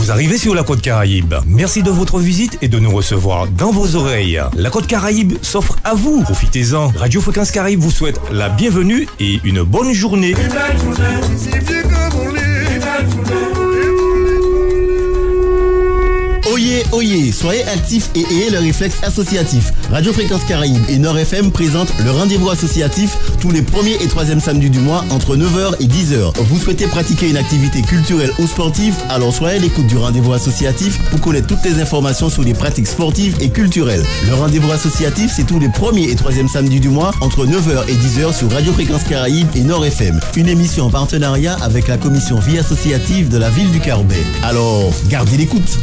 Vous arrivez sur la Côte Caraïbe. Merci de votre visite et de nous recevoir dans vos oreilles. La Côte Caraïbe s'offre à vous. Profitez-en. Radio Fréquence Caraïbe vous souhaite la bienvenue et une bonne journée. Oyez, soyez actifs et ayez le réflexe associatif. Radio Fréquence Caraïbe et Nord FM présentent le rendez-vous associatif tous les 1er et 3e samedis du mois entre 9h et 10h. Vous souhaitez pratiquer une activité culturelle ou sportive? Alors soyez à l'écoute du rendez-vous associatif pour connaître toutes les informations sur les pratiques sportives et culturelles. Le rendez-vous associatif, c'est tous les 1er et 3e samedis du mois entre 9h et 10h sur Radio Fréquence Caraïbe et Nord FM. Une émission en partenariat avec la commission vie associative de la ville du Carbet. Alors, gardez l'écoute.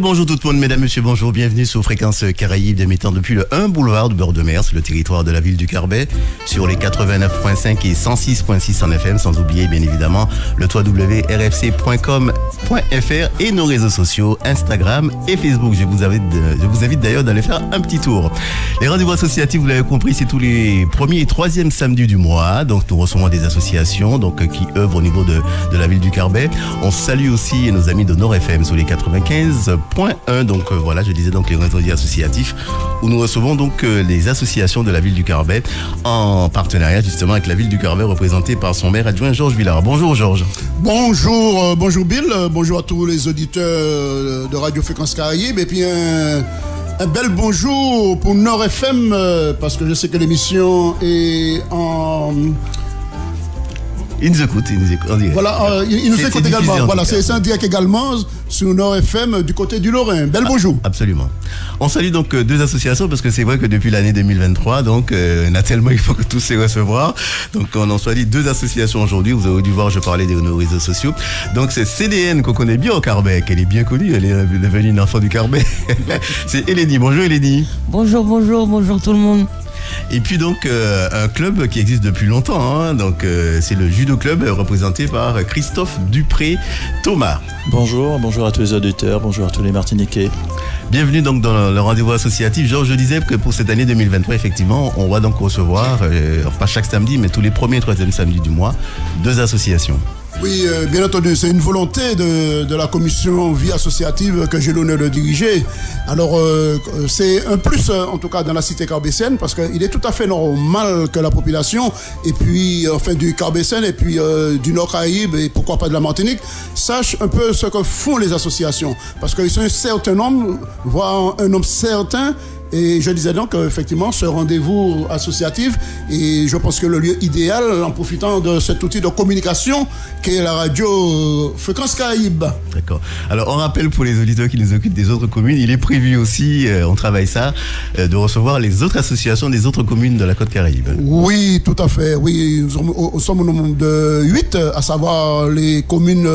Bonjour tout le monde, mesdames, messieurs, bonjour, bienvenue sur Fréquence Caraïbe, émettant depuis le 1 boulevard du Bord de Mer, sur le territoire de la ville du Carbet, sur les 89.5 et 106.6 en FM, sans oublier bien évidemment le www.rfc.com.fr et nos réseaux sociaux, Instagram et Facebook. Je vous invite d'ailleurs d'aller faire un petit tour. Les rendez-vous associatifs, vous l'avez compris, c'est tous les 1er et 3e samedis du mois, donc nous recevons des associations qui œuvrent au niveau de la ville du Carbet. On salue aussi nos amis de Nord FM sur les 95.1. Donc voilà, je disais donc les rendez-vous associatifs où nous recevons donc les associations de la ville du Carbet en partenariat justement avec la ville du Carbet représentée par son maire adjoint Georges Villard. Bonjour Georges. Bonjour Bill, bonjour à tous les auditeurs de Radio Fréquence Caraïbe et puis un bel bonjour pour Nord FM parce que je sais que l'émission est en... Il nous écoute, on dirait. Voilà, il nous écoute également. Voilà, c'est un direct également sur Nord FM du côté du Lorrain. Bel bonjour. Absolument. On salue donc deux associations parce que c'est vrai que depuis l'année 2023, donc naturellement il faut que tous se recevoir. Donc on en salue deux associations aujourd'hui. Vous avez dû voir, je parlais de nos réseaux sociaux. Donc c'est CDN qu'on connaît bien au Carbet, qu'elle est bien connue. Elle est devenue une enfant du Carbet. C'est Eleni. Bonjour Eleni. Bonjour tout le monde. Et puis donc un club qui existe depuis longtemps, hein, donc c'est le judo club représenté par Christophe Dupré-Thomas. Bonjour à tous les auditeurs, bonjour à tous les Martiniquais. Bienvenue donc dans le rendez-vous associatif. Georges, je disais que pour cette année 2023, effectivement, on va donc recevoir, pas chaque samedi, mais tous les 1er et 3e samedis du mois, deux associations. Oui, bien entendu, c'est une volonté de la commission vie associative que j'ai l'honneur de diriger. Alors, c'est un plus, en tout cas, dans la cité carbécienne, parce qu'il est tout à fait normal que la population, et puis, enfin, du Carbécène, et puis du Nord-Caraïbe, et pourquoi pas de la Martinique, sache un peu ce que font les associations. Parce qu'ils sont un certain nombre, voire un nombre certain. Et je disais donc effectivement ce rendez-vous associatif et je pense que le lieu idéal en profitant de cet outil de communication qu'est la radio Fréquence Caraïbe. D'accord. Alors on rappelle pour les auditeurs qui nous occupent des autres communes, il est prévu aussi, on travaille ça, de recevoir les autres associations des autres communes de la Côte Caraïbe. Oui, tout à fait. Oui, nous sommes au nombre de 8, à savoir les communes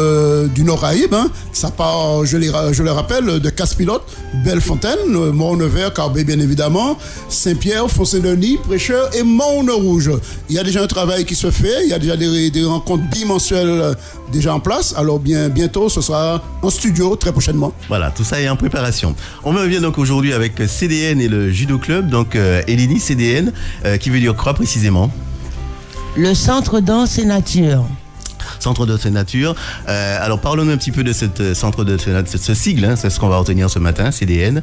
du Nord-Caraïbe. Hein. Ça part, je le rappelle, de Casse-Pilote, Bellefontaine, Mont-Nevers, Carbet, bien évidemment, Saint-Pierre, Foncé-Denis, Prêcheur et Mont-Rouge. Il y a déjà un travail qui se fait, il y a déjà des rencontres bimensuelles déjà en place. Alors bientôt, ce sera en studio très prochainement. Voilà, tout ça est en préparation. On revient donc aujourd'hui avec CDN et le Judo Club. Donc Eleni, CDN, qui veut dire quoi précisément? Le Centre Danse et Nature. Centre de nature. Alors parlons-nous un petit peu de cette centre de ce sigle, hein, c'est ce qu'on va retenir ce matin, CDN,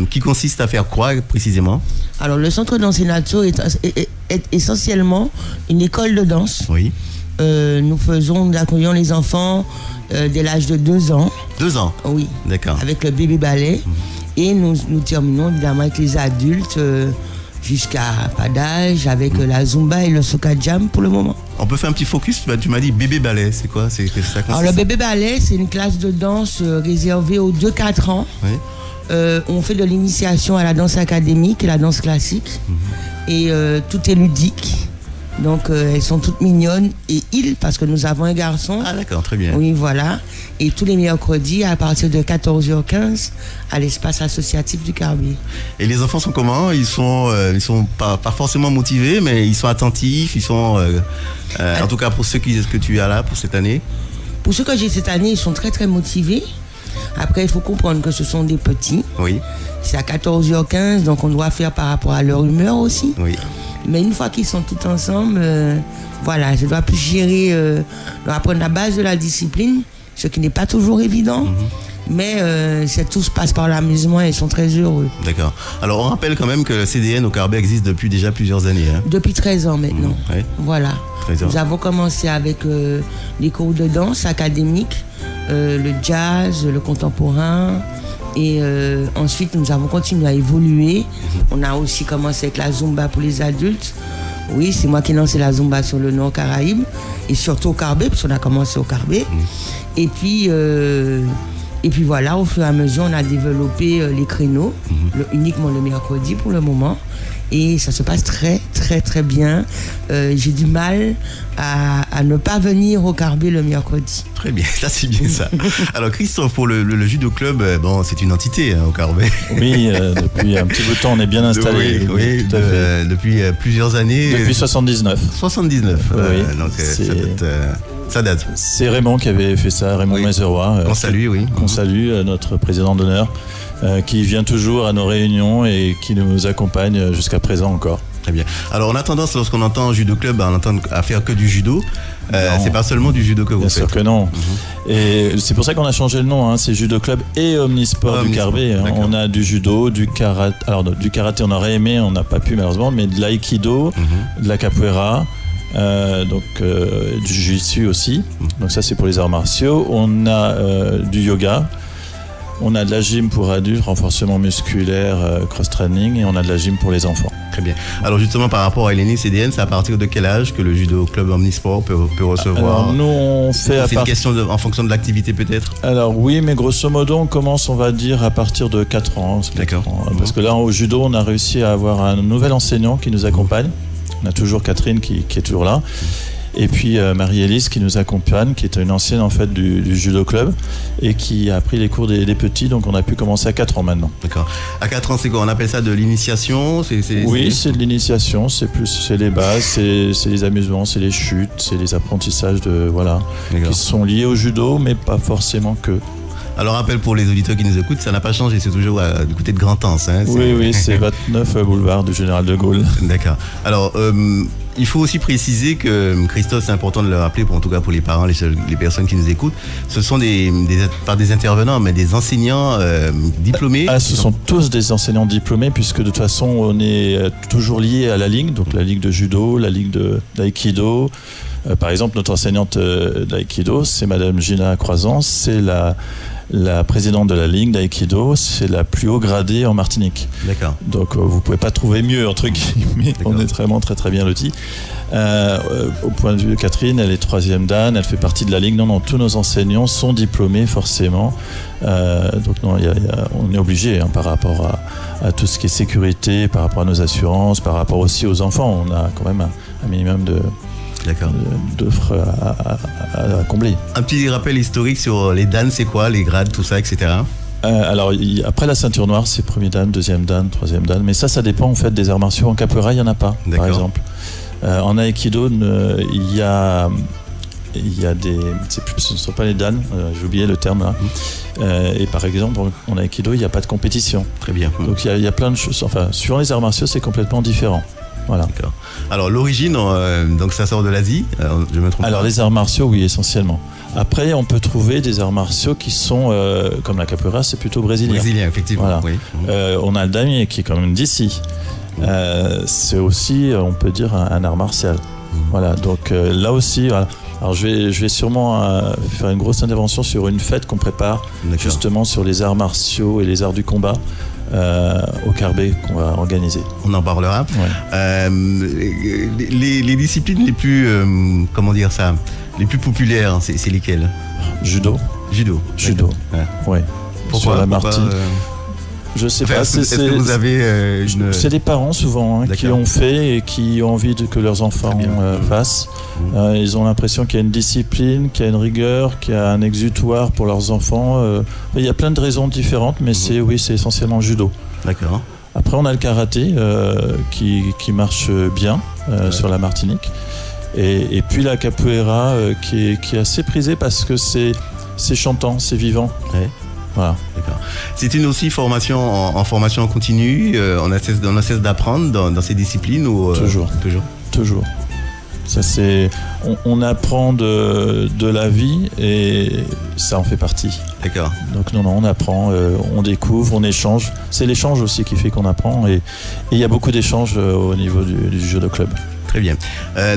qui consiste à faire quoi précisément? Alors le Centre de danse et nature est essentiellement une école de danse. Oui. Nous accueillons les enfants dès l'âge de 2 ans. 2 ans? Oui. D'accord. Avec le bébé ballet. Et nous terminons évidemment avec les adultes jusqu'à pas d'âge, avec la Zumba et le Soca Jam pour le moment. On peut faire un petit focus, tu m'as dit bébé ballet, c'est quoi? Alors le bébé ballet, c'est une classe de danse réservée aux 2-4 ans. Oui. On fait de l'initiation à la danse académique et la danse classique. Et tout est ludique. Donc elles sont toutes mignonnes et parce que nous avons un garçon. Ah d'accord, très bien. Oui, voilà. Et tous les mercredis à partir de 14h15 à l'espace associatif du Carbet. Et les enfants sont comment? Ils sont pas forcément motivés, mais ils sont attentifs, ils sont en tout cas pour ceux que tu as là pour cette année. Pour ceux que j'ai cette année, ils sont très très motivés. Après, il faut comprendre que ce sont des petits. Oui. C'est à 14h15, donc on doit faire par rapport à leur humeur aussi. Oui. Mais une fois qu'ils sont tous ensemble, voilà, je dois plus gérer, leur apprendre la base de la discipline, ce qui n'est pas toujours évident. Mais tout se passe par l'amusement et ils sont très heureux. D'accord. Alors on rappelle quand même que le CDN au Carbet existe depuis déjà plusieurs années. Hein. Depuis 13 ans maintenant. Oui. Voilà. 13 ans. Nous avons commencé avec les cours de danse académiques, le jazz, le contemporain. Et ensuite, nous avons continué à évoluer. On a aussi commencé avec la Zumba pour les adultes. Oui, c'est moi qui ai lancé la Zumba sur le Nord Caraïbe et surtout au Carbet, parce qu'on a commencé au Carbet. Et puis voilà, au fur et à mesure, on a développé les créneaux, uniquement le mercredi pour le moment. Et ça se passe très, très, très bien. J'ai du mal à ne pas venir au Carbet le mercredi. Très bien, ça c'est bien ça. Alors Christophe, pour le judo club, bon, c'est une entité au Carbet. Oui, depuis un petit bout de temps, on est bien installé. Oui, tout à fait. Depuis plusieurs années. Depuis 79. 79. Oui, donc ça date. C'est Raymond qui avait fait ça, Raymond Mézeroy. Qu'on salue, oui. Qu'on salue, notre président d'honneur, qui vient toujours à nos réunions et qui nous accompagne jusqu'à présent encore. Très bien. Alors on a tendance, lorsqu'on entend judo club, à faire que du judo. C'est pas seulement du judo que vous faites. Bien sûr que non. Et c'est pour ça qu'on a changé le nom. C'est Judo Club et Omnisport du Carbet. On a du judo, du karaté. Alors du karaté, on aurait aimé, on n'a pas pu malheureusement, mais de l'aïkido, de la capoeira. Du jiu-jitsu aussi. Donc ça c'est pour les arts martiaux. On a du yoga. On a de la gym pour adultes, renforcement musculaire, cross-training, et on a de la gym pour les enfants. Très bien. Alors justement, par rapport à LNI CDN, c'est à partir de quel âge que le judo club Omnisport peut recevoir? Alors, nous, on fait c'est une question en fonction de l'activité peut-être? Alors oui, mais grosso modo, on commence, on va dire, à partir de 4 ans. D'accord. Parce que là, au judo, on a réussi à avoir un nouvel enseignant qui nous accompagne. On a toujours Catherine qui est toujours là. Et puis Marie-Élise qui nous accompagne, qui est une ancienne en fait du judo club et qui a pris les cours des petits, donc on a pu commencer à 4 ans maintenant. D'accord. À 4 ans, c'est quoi? On appelle ça de l'initiation? Oui, c'est de l'initiation, c'est les bases, c'est les amusements, c'est les chutes, c'est les apprentissages qui sont liés au judo, mais pas forcément que. Alors rappel pour les auditeurs qui nous écoutent, ça n'a pas changé, c'est toujours du côté de Grand-Anse. Hein, oui, c'est 29 boulevard du Général de Gaulle. D'accord. Alors, il faut aussi préciser que, Christophe, c'est important de le rappeler, en tout cas pour les parents, les personnes qui nous écoutent, ce sont pas des intervenants, mais des enseignants diplômés. Ce sont tous des enseignants diplômés, puisque de toute façon, on est toujours lié à la ligue, donc la ligue de judo, la ligue d'aïkido. Par exemple, notre enseignante d'aïkido, c'est Madame Gina Croissance, c'est la présidente de la ligue d'aïkido, c'est la plus haut gradée en Martinique. D'accord. Donc vous pouvez pas trouver mieux, entre guillemets. On est vraiment très très bien lotis. Au point de vue de Catherine, elle est 3e dan, elle fait partie de la ligue. Non, tous nos enseignants sont diplômés forcément. Donc non, on est obligé par rapport à tout ce qui est sécurité, par rapport à nos assurances, par rapport aussi aux enfants. On a quand même un minimum d'offres à combler. Un petit rappel historique sur les dan, c'est quoi, les grades, tout ça, etc. Alors après la ceinture noire, c'est 1er dan, 2e dan, 3e dan, mais ça dépend en fait des arts martiaux. En capoeira, il n'y en a pas, par exemple. En aïkido, il y a des, ce ne sont pas les dan, j'ai oublié le terme là. Et par exemple, en aïkido, il n'y a pas de compétition. Très bien. Donc il y a plein de choses. Enfin, sur les arts martiaux, c'est complètement différent. Voilà. D'accord. Alors l'origine, donc ça sort de l'Asie, je me trompe? Alors les arts martiaux, oui, essentiellement. Après, on peut trouver des arts martiaux qui sont, comme la capoeira, c'est plutôt brésilien. Brésilien, effectivement. Voilà. Oui. On a le damier qui est quand même d'ici. C'est aussi, on peut dire, un art martial. Voilà. Donc là aussi, voilà. Alors je vais sûrement faire une grosse intervention sur une fête qu'on prépare justement sur les arts martiaux et les arts du combat. au Carbet qu'on va organiser. On en parlera. Ouais. Les disciplines les plus, les plus populaires, c'est lesquelles? Judo. Judo. Ouais. Pourquoi, sur la Martinique. Je sais pas. Est-ce que vous avez C'est les parents souvent qui ont fait et qui ont envie que leurs enfants fassent. Ils ont l'impression qu'il y a une discipline, qu'il y a une rigueur, qu'il y a un exutoire pour leurs enfants. Il y a plein de raisons différentes, mais c'est essentiellement judo. D'accord. Après, on a le karaté qui marche bien sur la Martinique. Et puis la capoeira qui est assez prisée parce que c'est chantant, c'est vivant. Ouais. Voilà. D'accord. C'est une aussi formation en formation continue. On a cesse d'apprendre dans ces disciplines ou Toujours. Ça on apprend de la vie et ça en fait partie. D'accord. Donc non, on apprend, on découvre, on échange. C'est l'échange aussi qui fait qu'on apprend et il y a beaucoup d'échanges au niveau du judo club. Très bien.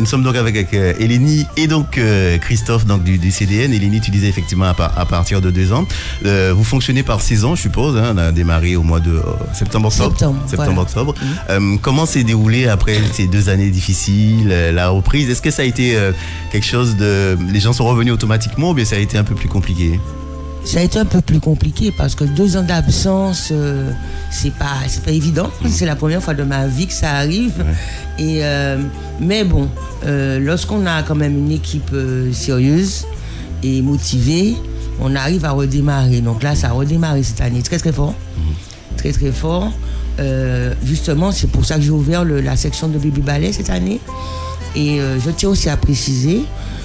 Nous sommes donc avec Elénie et donc Christophe donc du CDN. Elénie, tu disais effectivement à partir de 2 ans. Vous fonctionnez par saison, je suppose. On a démarré au mois de septembre-octobre. Septembre-octobre. Comment s'est déroulé après ces 2 années difficiles, la reprise? Est-ce que ça a été quelque chose de... Les gens sont revenus automatiquement ou bien ça a été un peu plus compliqué? Ça a été un peu plus compliqué parce que 2 ans d'absence, c'est pas évident. C'est la première fois de ma vie que ça arrive. Ouais. Mais bon, lorsqu'on a quand même une équipe sérieuse et motivée, on arrive à redémarrer. Donc là, ça a redémarré cette année très très fort. Très très fort. Justement, c'est pour ça que j'ai ouvert la section de baby ballet cette année. Et je tiens aussi à préciser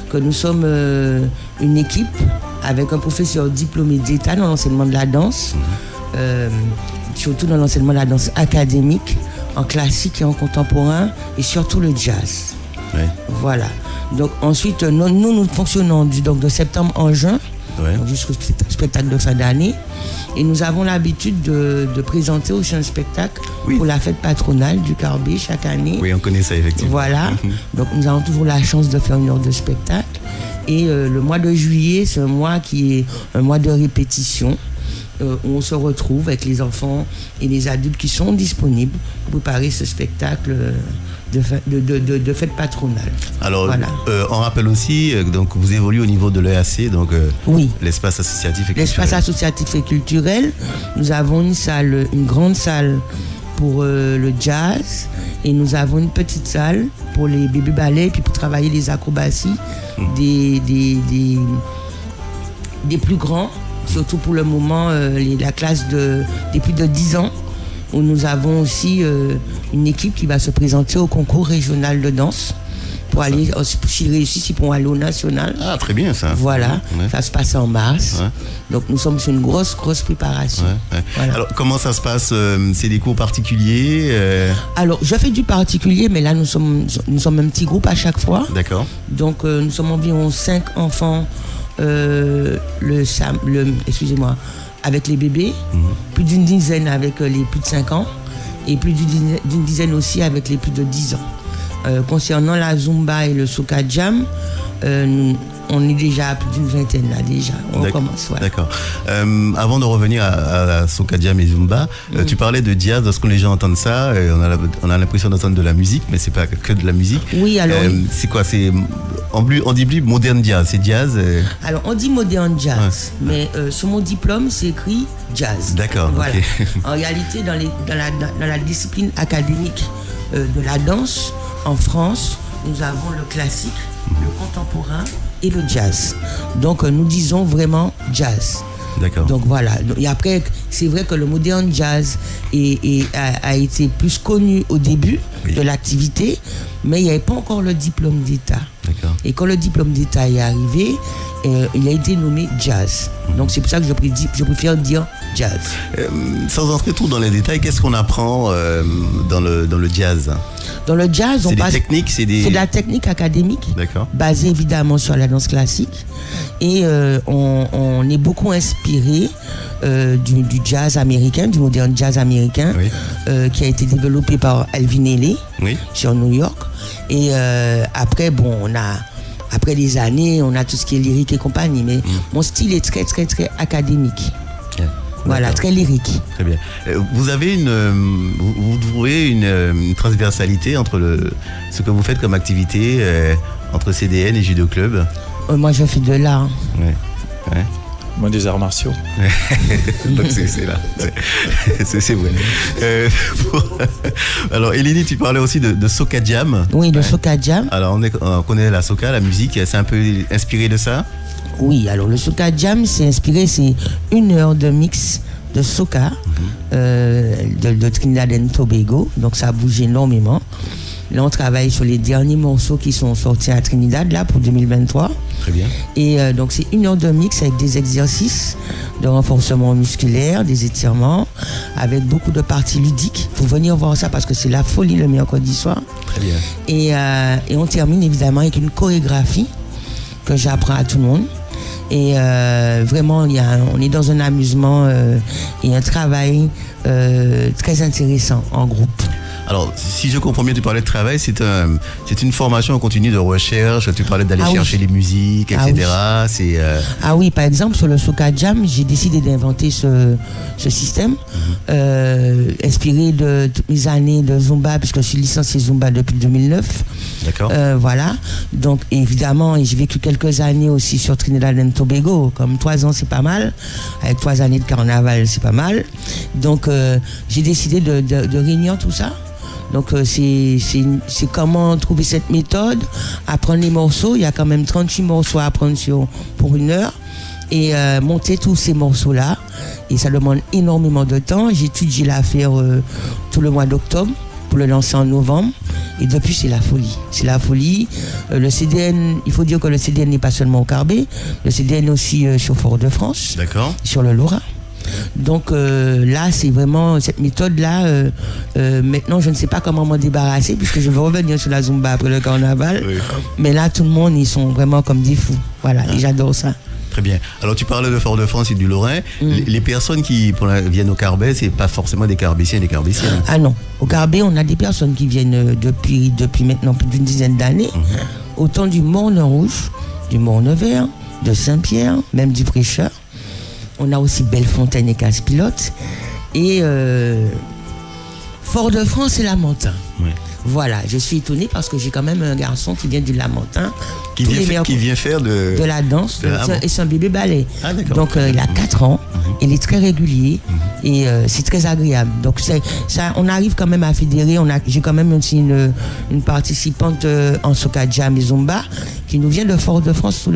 que nous sommes une équipe avec un professeur diplômé d'État dans l'enseignement de la danse, surtout dans l'enseignement de la danse académique, en classique et en contemporain, et surtout le jazz. Ouais. Voilà. Donc ensuite, nous fonctionnons de septembre en juin, jusqu'au spectacle de fin d'année, et nous avons l'habitude de présenter aussi un spectacle pour la fête patronale du Carbet chaque année. Oui, on connaît ça effectivement. Voilà. Donc nous avons toujours la chance de faire une heure de spectacle. Et le mois de juillet, c'est un mois qui est un mois de répétition, où on se retrouve avec les enfants et les adultes qui sont disponibles pour préparer ce spectacle de fête patronale. Alors, voilà. On rappelle aussi, donc vous évoluez au niveau de l'EAC, donc l'espace associatif et culturel. L'espace associatif et culturel. Nous avons une grande salle pour le jazz et nous avons une petite salle pour les bébés ballets puis pour travailler les acrobaties des plus grands, surtout pour le moment la classe des plus de 10 ans, où nous avons aussi une équipe qui va se présenter au concours régional de danse pour aller, s'ils réussissent, ils pourront aller au national. Ah, très bien ça. Voilà, ça se passe en mars. Ouais. Donc nous sommes sur une grosse préparation. Ouais. Voilà. Alors comment ça se passe? C'est des cours particuliers? Alors je fais du particulier, mais là nous sommes un petit groupe à chaque fois. D'accord. Donc nous sommes environ 5 enfants excusez-moi, avec les bébés, plus d'une dizaine avec les plus de 5 ans et plus d'une dizaine aussi avec les plus de 10 ans. Concernant la Zumba et le Soca Jam, on est déjà à plus d'une vingtaine là déjà. On commence. Voilà. D'accord. Avant de revenir à Soca Jam et Zumba, tu parlais de jazz. Lorsque les gens entendent ça, on a l'impression d'entendre de la musique, mais c'est pas que de la musique. Oui, alors. C'est quoi? On dit modern jazz. C'est jazz. Alors on dit modern jazz, mais sur mon diplôme c'est écrit jazz. D'accord. Voilà. Okay. En réalité, dans la discipline académique de la danse en France, nous avons le classique, le contemporain et le jazz. Donc nous disons vraiment jazz. D'accord. Donc voilà. Et après, c'est vrai que le modern jazz a été plus connu au début de l'activité, mais il n'y avait pas encore le diplôme d'État. D'accord. Et quand le diplôme d'État est arrivé, il a été nommé jazz. Donc c'est pour ça que je préfère dire jazz. Sans entrer trop dans les détails, qu'est-ce qu'on apprend dans le jazz? Dans le jazz, c'est de la technique académique, basée évidemment sur la danse classique. Et on est beaucoup inspiré du jazz américain, du modern jazz américain, qui a été développé par Elvin Ailey sur New York. Et après, après les années, on a tout ce qui est lyrique et compagnie. Mais mon style est très, très, très académique. Yeah. Voilà, très lyrique. Très bien. Vous avez vous trouvez une transversalité entre ce que vous faites comme activité entre CDN et Judo Club? Moi, je fais de l'art. Ouais. Moi, des arts martiaux. Donc c'est là. C'est vrai. Alors, Eleni, tu parlais aussi de Soca Jam. Oui, de Soca Jam. Alors, on connaît la Soca, la musique, c'est un peu inspiré de ça? Oui, alors le Soca Jam, c'est 1 heure de mix de Soca de Trinidad et Tobago. Donc, ça bouge énormément. Là, on travaille sur les derniers morceaux qui sont sortis à Trinidad, là, pour 2023. Très bien. Et donc, c'est 1 heure de mix avec des exercices de renforcement musculaire, des étirements, avec beaucoup de parties ludiques. Il faut venir voir ça parce que c'est la folie le mercredi soir. Très bien. Et on termine évidemment avec une chorégraphie que j'apprends à tout le monde. Et vraiment, on est dans un amusement et un travail très intéressant en groupe. Alors, si je comprends bien, tu parlais de travail, c'est une formation en continu de recherche, tu parlais d'aller chercher les musiques, etc. Oui. Ah oui, par exemple, sur le Soca Jam, j'ai décidé d'inventer ce système, inspiré de toutes mes années de Zumba, puisque je suis licenciée Zumba depuis 2009. D'accord. Voilà. Donc, évidemment, j'ai vécu quelques années aussi sur Trinidad et Tobago. Comme 3 ans, c'est pas mal. Avec 3 années de carnaval, c'est pas mal. Donc, j'ai décidé de réunir tout ça. Donc c'est comment trouver cette méthode, apprendre les morceaux. Il y a quand même 38 morceaux à apprendre pour 1 heure et monter tous ces morceaux-là. Et ça demande énormément de temps. J'ai étudié l'affaire tout le mois d'octobre pour le lancer en novembre. Et depuis, c'est la folie. C'est la folie. Le CDN, il faut dire que le CDN n'est pas seulement au Carbet. Le CDN aussi sur Fort-de-France. D'accord. Sur le Lorrain. Donc là, c'est vraiment cette méthode-là. Maintenant, je ne sais pas comment m'en débarrasser puisque je vais revenir sur la Zumba après le carnaval. Oui. Mais là, tout le monde, ils sont vraiment comme des fous. Voilà, et j'adore ça. Très bien. Alors, tu parlais de Fort-de-France et du Lorrain. Les personnes qui viennent au Carbet, c'est pas forcément des Carbétiens et des Carbétiennes. Ah non. Au Carbet, on a des personnes qui viennent depuis maintenant plus d'une dizaine d'années. Autant du Morne-Rouge, du Morne-Vert, de Saint-Pierre, même du Prêcheur. On a aussi Bellefontaine et Casse-Pilote. Et Fort-de-France et Lamentin. Oui. Voilà, je suis étonnée parce que j'ai quand même un garçon qui vient du Lamentin. Qui vient faire de la danse. Et c'est un bébé ballet. Ah, donc il a 4 ans. Il est très régulier. Et c'est très agréable. Donc ça, on arrive quand même à fédérer. J'ai quand même aussi une participante en Soca Jam et Zumba qui nous vient de Fort-de-France tous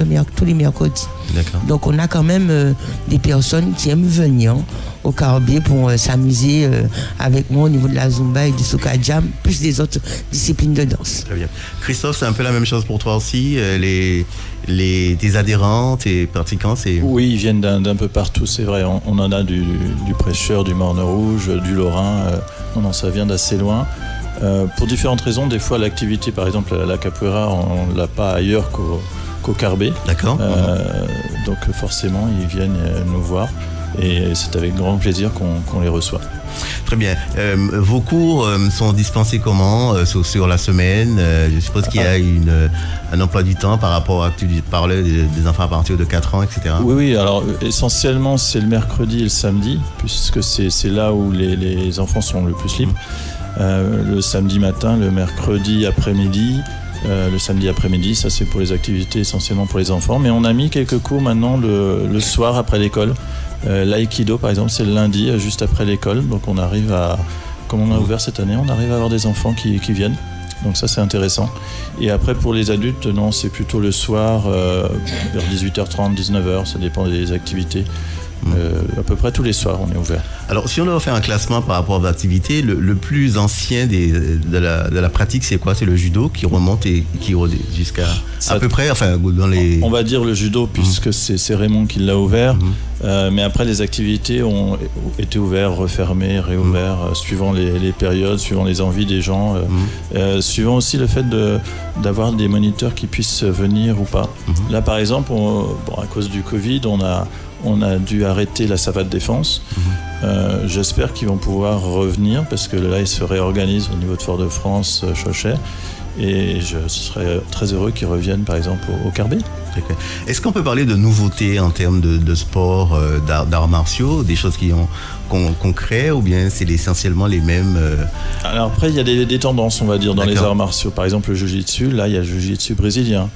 les mercredis. D'accord. Donc on a quand même des personnes qui aiment venir au Carbet pour s'amuser avec moi au niveau de la Zumba et du Soca Jam, plus des autres disciplines de danse. Très bien. Christophe, c'est un peu la même chose pour toi aussi. Tes adhérents, tes pratiquants, Oui, ils viennent d'un peu partout, c'est vrai. On en a du Prêcheur, du Morne-Rouge, du Lorrain. Non, ça vient d'assez loin. Pour différentes raisons, des fois l'activité, par exemple la capoeira, on ne l'a pas ailleurs qu'au Carbet. D'accord. Donc forcément, ils viennent nous voir et c'est avec grand plaisir qu'on les reçoit. Très bien. Vos cours sont dispensés comment sur la semaine? Je suppose qu'il y a un emploi du temps par rapport à, tu parlais des enfants à partir de 4 ans, etc. Oui, alors essentiellement c'est le mercredi et le samedi, puisque c'est là où les enfants sont le plus libres. Le samedi matin, le mercredi après-midi, le samedi après-midi, ça c'est pour les activités essentiellement pour les enfants. Mais on a mis quelques cours maintenant le soir après l'école. L'aïkido par exemple, c'est le lundi juste après l'école. Donc on arrive comme on a ouvert cette année, on arrive à avoir des enfants qui viennent. Donc ça c'est intéressant. Et après pour les adultes, non, c'est plutôt le soir vers 18h30, 19h, ça dépend des activités. À peu près tous les soirs on est ouvert. Alors si on doit faire un classement par rapport aux activités, le plus ancien de la pratique c'est quoi? C'est le judo qui remonte et qui jusqu'à à peu près, enfin dans les... On va dire le judo puisque c'est Raymond qui l'a ouvert. Mais après les activités ont été ouvertes, refermées, réouvertes, suivant les périodes, suivant les envies des gens, suivant aussi le fait d'avoir des moniteurs qui puissent venir ou pas. Là par exemple, à cause du Covid, on a dû arrêter la savate défense. J'espère qu'ils vont pouvoir revenir parce que là ils se réorganisent au niveau de Fort-de-France, Chauchet. Et je serais très heureux qu'ils reviennent par exemple au Carbet. Est-ce qu'on peut parler de nouveautés en termes de sport, d'arts martiaux, des choses qu'on crée, ou bien c'est essentiellement les mêmes Alors après, il y a des tendances, on va dire, dans les arts martiaux. Par exemple, le jiu-jitsu, là, il y a le jiu-jitsu brésilien.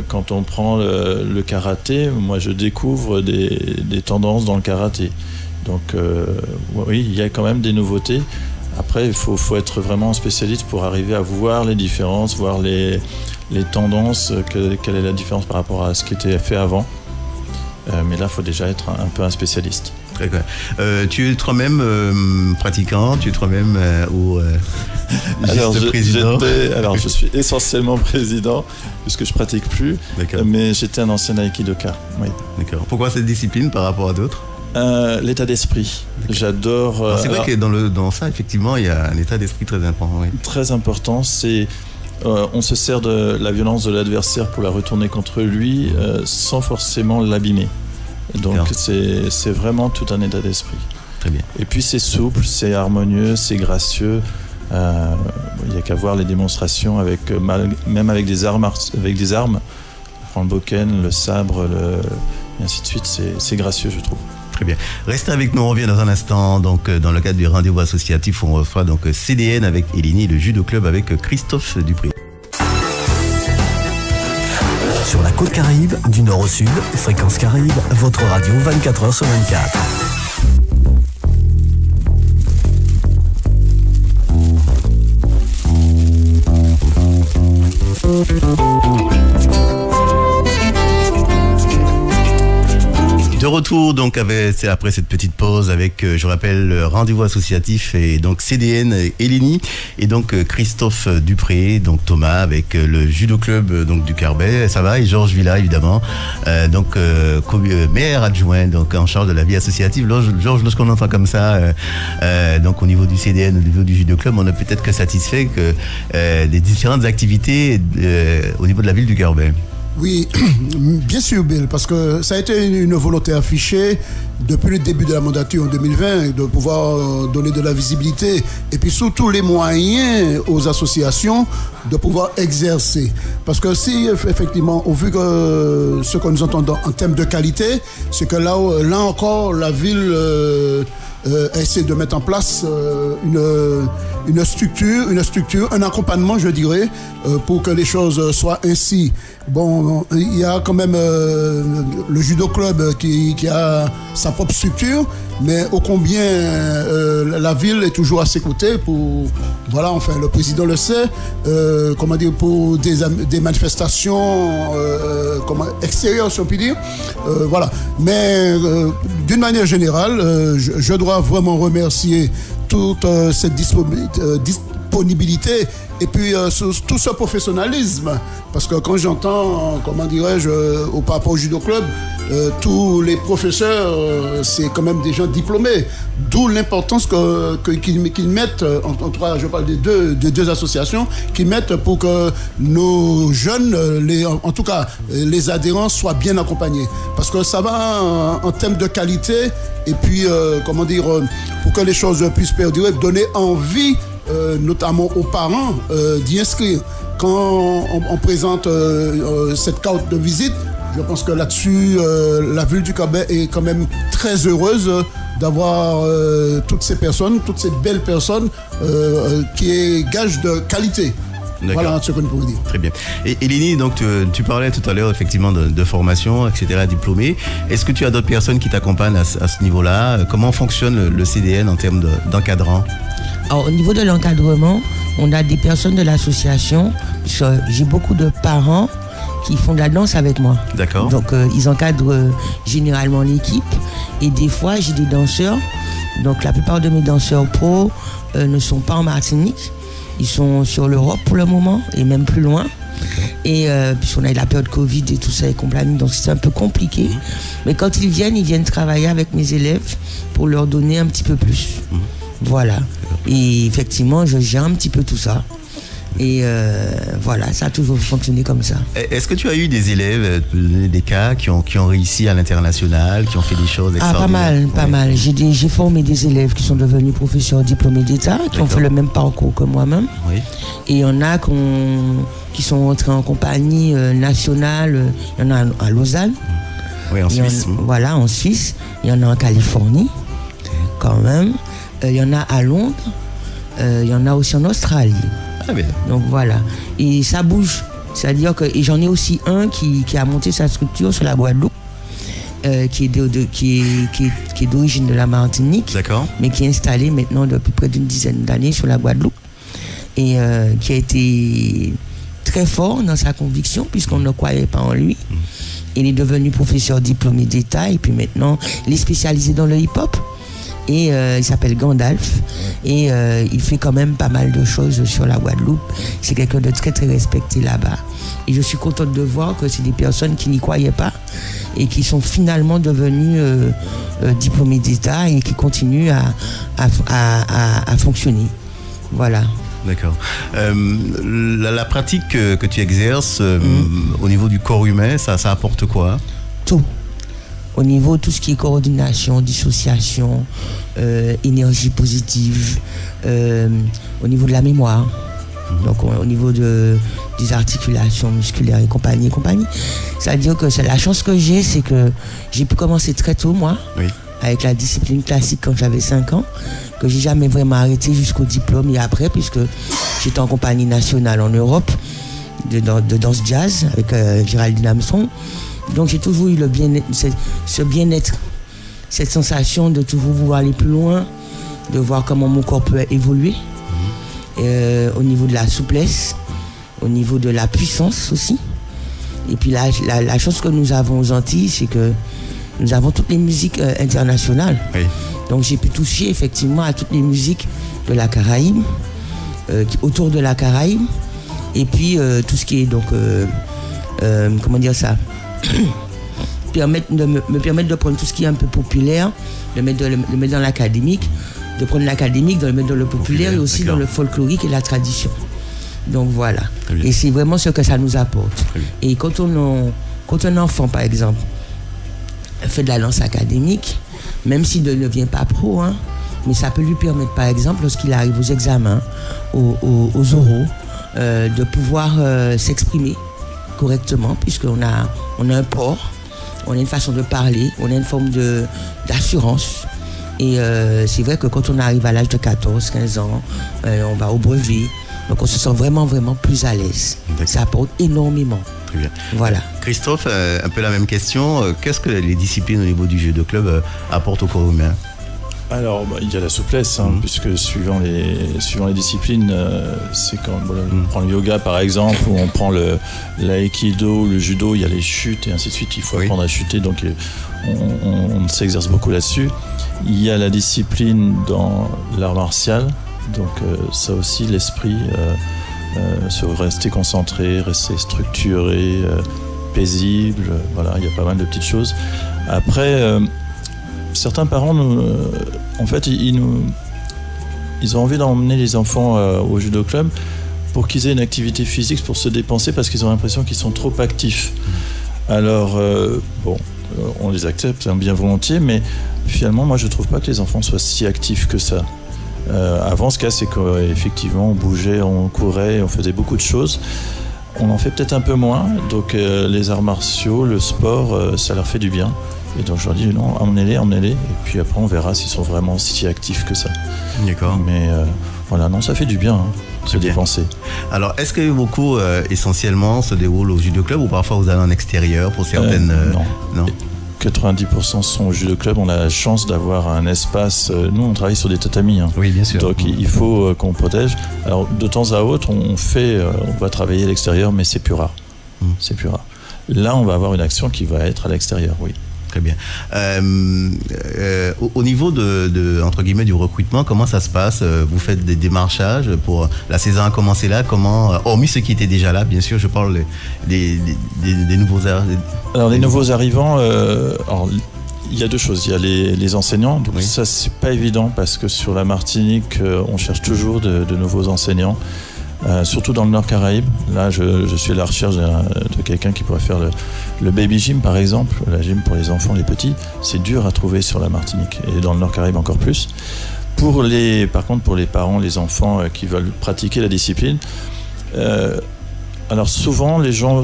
Quand on prend le karaté, moi, je découvre des tendances dans le karaté. Donc, oui, il y a quand même des nouveautés. Après, il faut être vraiment spécialiste pour arriver à voir les différences, voir les tendances, quelle est la différence par rapport à ce qui était fait avant. Mais là, il faut déjà être un peu un spécialiste. Très bien. Tu es toi-même pratiquant, tu es toi-même président. Alors, je suis essentiellement président, puisque je ne pratique plus. D'accord. Mais j'étais un ancien aïkidoka. Oui. D'accord. Pourquoi cette discipline par rapport à d'autres ? L'état d'esprit. J'adore. C'est vrai que dans ça, effectivement, il y a un état d'esprit très important. Oui. Très important, c'est on se sert de la violence de l'adversaire pour la retourner contre lui sans forcément l'abîmer. Donc c'est vraiment tout un état d'esprit. Très bien. Et puis c'est souple, c'est harmonieux, c'est gracieux. Il n'y a qu'à voir les démonstrations même avec des armes. On prend le bokken, le sabre, et ainsi de suite. C'est gracieux, je trouve. Très bien. Restez avec nous, on revient dans un instant. Donc, dans le cadre du rendez-vous associatif, on reçoit donc CDN avec Eleni, le judo club avec Christophe Dupré. Sur la côte Caraïbe, du nord au sud, Fréquence Caraïbe, votre radio 24h/24. De retour donc après cette petite pause avec, je rappelle, le rendez-vous associatif et donc CDN Eleni et donc Christophe Dupré, donc Thomas avec le judo club donc du Carbet, ça va, et Georges Villa évidemment, donc maire adjoint donc en charge de la vie associative. Georges, lorsqu'on entend comme ça, donc au niveau du CDN, au niveau du judo club, on est peut-être que satisfait que des différentes activités au niveau de la ville du Carbet. Oui, bien sûr, Bill, parce que ça a été une volonté affichée depuis le début de la mandature en 2020 de pouvoir donner de la visibilité et puis surtout les moyens aux associations de pouvoir exercer. Parce que si, effectivement, au vu que ce que nous entendons en termes de qualité, c'est que là encore, la ville essaie de mettre en place une structure, un accompagnement, je dirais, pour que les choses soient ainsi. Bon, il y a quand même le judo club qui a sa propre structure, mais ô combien la ville est toujours à ses côtés pour, voilà, enfin le président le sait, pour des manifestations extérieures, si on peut dire, voilà. Mais d'une manière générale, je dois vraiment remercier toute cette disponibilité et puis tout ce professionnalisme, parce que quand j'entends, par rapport au judo club, tous les professeurs, c'est quand même des gens diplômés, d'où l'importance qu'ils mettent, en tout cas je parle des deux associations, qu'ils mettent pour que nos jeunes, en tout cas les adhérents, soient bien accompagnés, parce que ça va en termes de qualité et puis pour que les choses puissent perdurer, donner envie notamment aux parents d'y inscrire. Quand on présente cette carte de visite, je pense que là-dessus, la ville du Carbet est quand même très heureuse d'avoir toutes ces belles personnes qui est gage de qualité. D'accord. Voilà ce que nous pouvons dire. Très bien. Et Eleni, donc tu parlais tout à l'heure effectivement de formation, etc., diplômée. Est-ce que tu as d'autres personnes qui t'accompagnent à ce niveau-là? Comment fonctionne le CDN en termes d'encadrant? Alors, au niveau de l'encadrement, on a des personnes de l'association. J'ai beaucoup de parents qui font de la danse avec moi. D'accord. Donc, ils encadrent généralement l'équipe. Et des fois, j'ai des danseurs. Donc, la plupart de mes danseurs pros ne sont pas en Martinique. Ils sont sur l'Europe pour le moment et même plus loin. Okay. Et puisqu'on a eu la période Covid et tout ça et compagnie, donc c'est un peu compliqué. Mais quand ils viennent travailler avec mes élèves pour leur donner un petit peu plus. Voilà. Et effectivement, je gère un petit peu tout ça. Et voilà, ça a toujours fonctionné comme ça. Est-ce que tu as eu des élèves, des cas qui ont réussi à l'international, qui ont fait des choses extraordinaires? Pas mal. J'ai formé des élèves qui sont devenus professeurs diplômés d'État, qui ont fait le même parcours que moi-même. Oui. Et il y en a qui sont entrés en compagnie nationale. Il y en a à Lausanne. Oui, en Suisse. Voilà, en Suisse. Il y en a en Californie, quand même. Il y en a à Londres. Il y en a aussi en Australie. Ah bien. Donc voilà. Et ça bouge. C'est-à-dire que j'en ai aussi un qui a monté sa structure sur la Guadeloupe, qui est d'origine de la Martinique, mais qui est installé maintenant depuis près d'une dizaine d'années sur la Guadeloupe et qui a été très fort dans sa conviction puisqu'on ne croyait pas en lui. Il est devenu professeur diplômé d'État et puis maintenant il est spécialisé dans le hip-hop. Et il s'appelle Gandalf et il fait quand même pas mal de choses sur la Guadeloupe. C'est quelqu'un de très très respecté là-bas. Et je suis contente de voir que c'est des personnes qui n'y croyaient pas et qui sont finalement devenues diplômées d'État et qui continuent à fonctionner. Voilà. D'accord. La pratique que tu exerces au niveau du corps humain, ça apporte quoi? Tout. Au niveau de tout ce qui est coordination, dissociation, énergie positive, au niveau de la mémoire, donc au niveau des articulations musculaires et compagnie. C'est-à-dire que la chance que j'ai, c'est que j'ai pu commencer très tôt, moi, avec la discipline classique quand j'avais 5 ans, que j'ai jamais vraiment arrêté jusqu'au diplôme et après, puisque j'étais en compagnie nationale en Europe de danse jazz avec Géraldine Armstrong. Donc j'ai toujours eu ce bien-être, cette sensation de toujours vouloir aller plus loin, de voir comment mon corps peut évoluer, au niveau de la souplesse, au niveau de la puissance aussi. Et puis la chose que nous avons aux Antilles, c'est que nous avons toutes les musiques internationales. Oui. Donc j'ai pu toucher effectivement à toutes les musiques de la Caraïbe, autour de la Caraïbe, et puis tout ce qui est donc, comment dire ça, me permettre de prendre tout ce qui est un peu populaire, de le mettre dans l'académique, de prendre l'académique, de le mettre dans le populaire et aussi dans le folklorique et la tradition. Donc voilà. Et c'est vraiment ce que ça nous apporte. Et quand un enfant, par exemple, fait de la danse académique, même s'il ne devient pas pro, mais ça peut lui permettre, par exemple, lorsqu'il arrive aux examens, aux oraux, de pouvoir s'exprimer correctement, puisqu'on a un port, on a une façon de parler, on a une forme d'assurance. Et c'est vrai que quand on arrive à l'âge de 14, 15 ans, on va au brevet, donc on se sent vraiment, vraiment plus à l'aise. Ça apporte énormément. Très bien. Voilà. Christophe, un peu la même question. Qu'est-ce que les disciplines au niveau du jeu de club apportent au corps humain? Alors, il y a la souplesse, puisque suivant les disciplines, c'est quand on prend le yoga par exemple, ou on prend l'aïkido, le judo, il y a les chutes et ainsi de suite. Il faut apprendre à chuter, donc on s'exerce beaucoup là-dessus. Il y a la discipline dans l'art martial, donc ça aussi, l'esprit, se rester concentré, rester structuré, paisible, voilà, il y a pas mal de petites choses. Après, certains parents, en fait, ils ont envie d'emmener les enfants au judo club pour qu'ils aient une activité physique, pour se dépenser, parce qu'ils ont l'impression qu'ils sont trop actifs. Alors, on les accepte bien volontiers, mais finalement, moi, je ne trouve pas que les enfants soient si actifs que ça. Avant, ce cas, c'est qu'effectivement, on bougeait, on courait, on faisait beaucoup de choses. On en fait peut-être un peu moins, donc les arts martiaux, le sport, ça leur fait du bien. Et donc je leur dis non, emmenez-les, et puis après on verra s'ils sont vraiment si actifs que ça. D'accord. Mais voilà, non, ça fait du bien, se dépenser. Alors, est-ce que beaucoup, essentiellement, se déroule au judo club ou parfois vous allez en extérieur pour certaines... Non. 90% sont au judo club. On a la chance d'avoir un espace. Nous, on travaille sur des tatamis. Oui, bien sûr. Donc, il faut qu'on protège. Alors, de temps à autre, on va travailler à l'extérieur, mais c'est plus rare. C'est plus rare. Là, on va avoir une action qui va être à l'extérieur, oui. Très bien. Au niveau entre guillemets, du recrutement, comment ça se passe? Vous faites des démarchages pour la saison a commencé là? Comment, hormis ceux qui étaient déjà là, bien sûr, je parle des nouveaux arrivants. Alors les nouveaux arrivants, il y a deux choses. Il y a les enseignants. Donc ça, c'est pas évident parce que sur la Martinique, on cherche toujours de nouveaux enseignants. surtout dans le Nord Caraïbe. Là, je suis à la recherche de quelqu'un qui pourrait faire le baby gym, par exemple, la gym pour les enfants, les petits. C'est dur à trouver sur la Martinique et dans le Nord Caraïbe encore plus. Par contre, pour les parents, les enfants qui veulent pratiquer la discipline, alors souvent, les gens